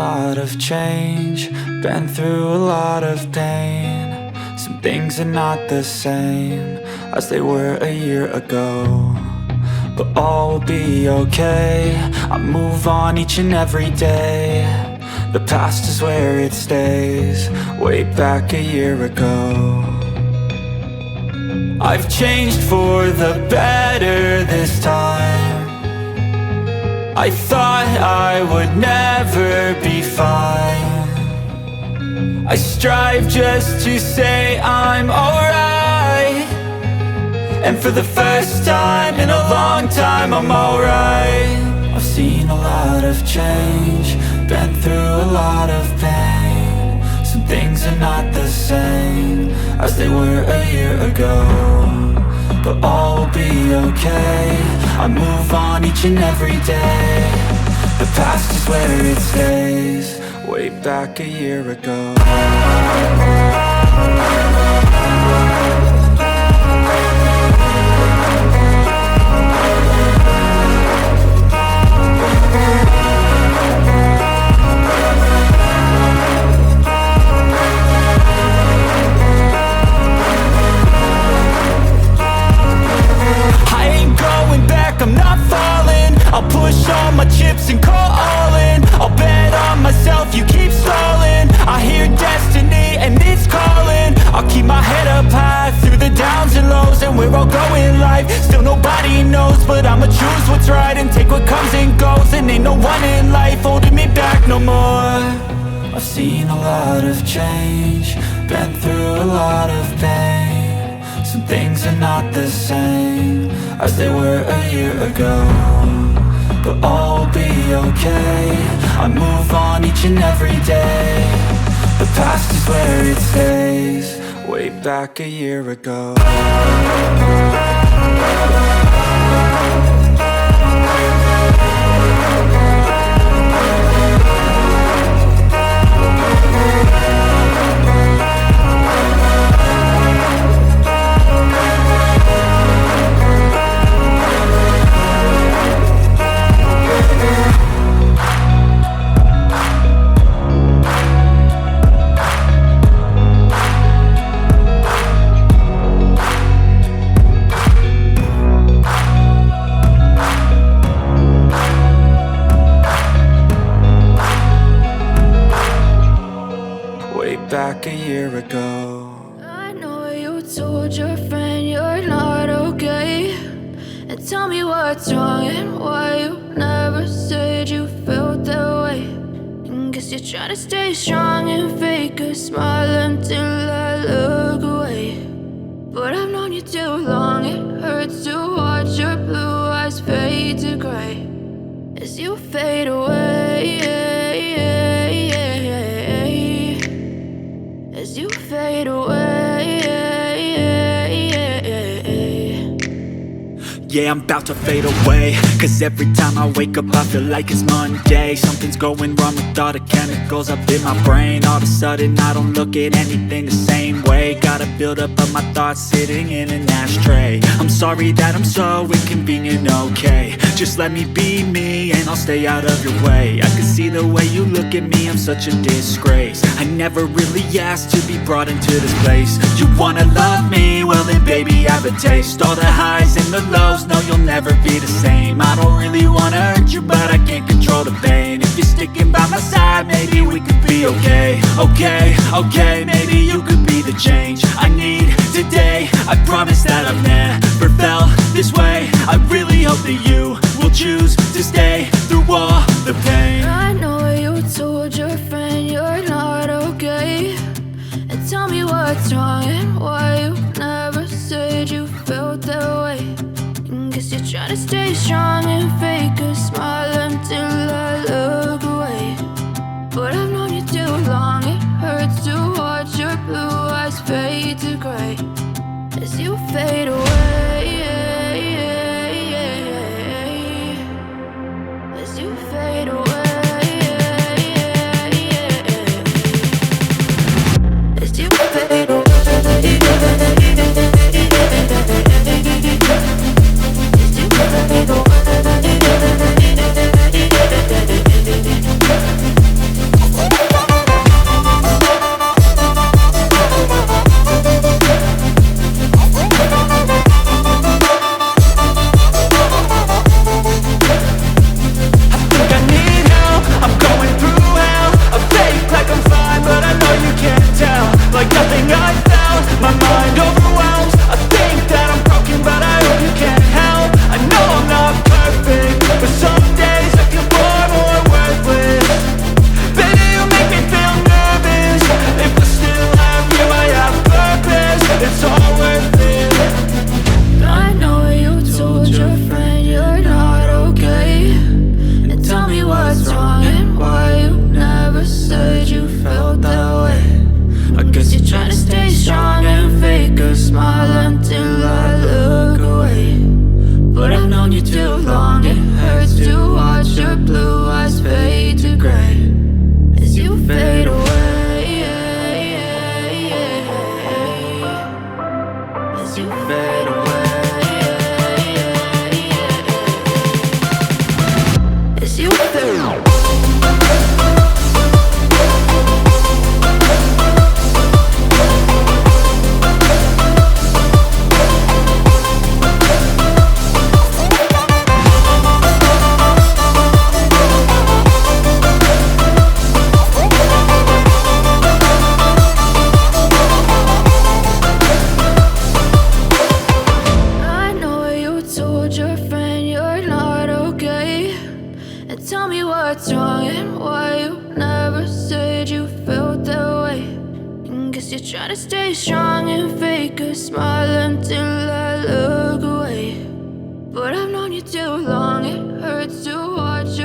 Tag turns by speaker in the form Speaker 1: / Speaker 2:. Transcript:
Speaker 1: lot of change, been through a lot of pain. Some things are not the same as they were a year ago, but all will be okay. I move on each and every day. The past is where it stays, way back a year ago. I've changed for the better this time. I thought I would never be fine. I strive just to say I'm alright, and for the first time in a long time I'm alright. I've seen a lot of change, been through a lot of pain. Some things are not the same as they were a year ago, but all will be okay. I move on each and every day. The past is where it stays, way back a year ago. I'm not falling, I'll push all my chips and call all in. I'll bet on myself, you keep stalling. I hear destiny and it's calling. I'll keep my head up high through the downs and lows, and where I'll go in life, still nobody knows. But I'ma choose what's right and take what comes and goes, and ain't no one in life holding me back no more. I've seen a lot of change, been through a lot of pain. Some things are not the same as they were a year ago, but all will be okay. I move on each and every day. The past is where it stays, way back a year ago. Back a year ago.
Speaker 2: I know you told your friend you're not okay, and tell me what's wrong and why you never said you felt that way. And guess you're trying to stay strong and fake a smile until I look away. But I've known you too long, it hurts to watch your blue eyes fade to gray as you fade away. As you fade away.
Speaker 1: Yeah, I'm about to fade away, cause every time I wake up I feel like it's Monday. Something's going wrong with all the chemicals up in my brain. All of a sudden I don't look at anything the same way. Gotta build up of my thoughts sitting in an ashtray. I'm sorry that I'm so inconvenient, okay. Just let me be me and I'll stay out of your way. I can see the way you look at me, I'm such a disgrace. I never really asked to be brought into this place. You wanna love me? Well then baby have a taste. All the highs and the lows, no you'll never be the same. I don't really wanna hurt you, but I can't control the pain. If you're sticking by my side, maybe we could be okay. Okay, maybe you could be the change I need today. I promise that I've never felt this way. I really hope that you will choose to stay through all the pain.
Speaker 2: I know you told your friend you're not okay, and tell me what's wrong and why you never said you felt that way. And guess you're trying to stay strong and fake a smile until I look away. But I've known you too long, it hurts to watch your blue eyes fade to gray as you fade away. As you fade away. As you fade away.
Speaker 1: as you fade away. As you fade away. Tell me what's wrong and why you never said you felt that way. And guess you're trying to stay strong and fake a smile until I look away. But I've known you too long, it hurts to watch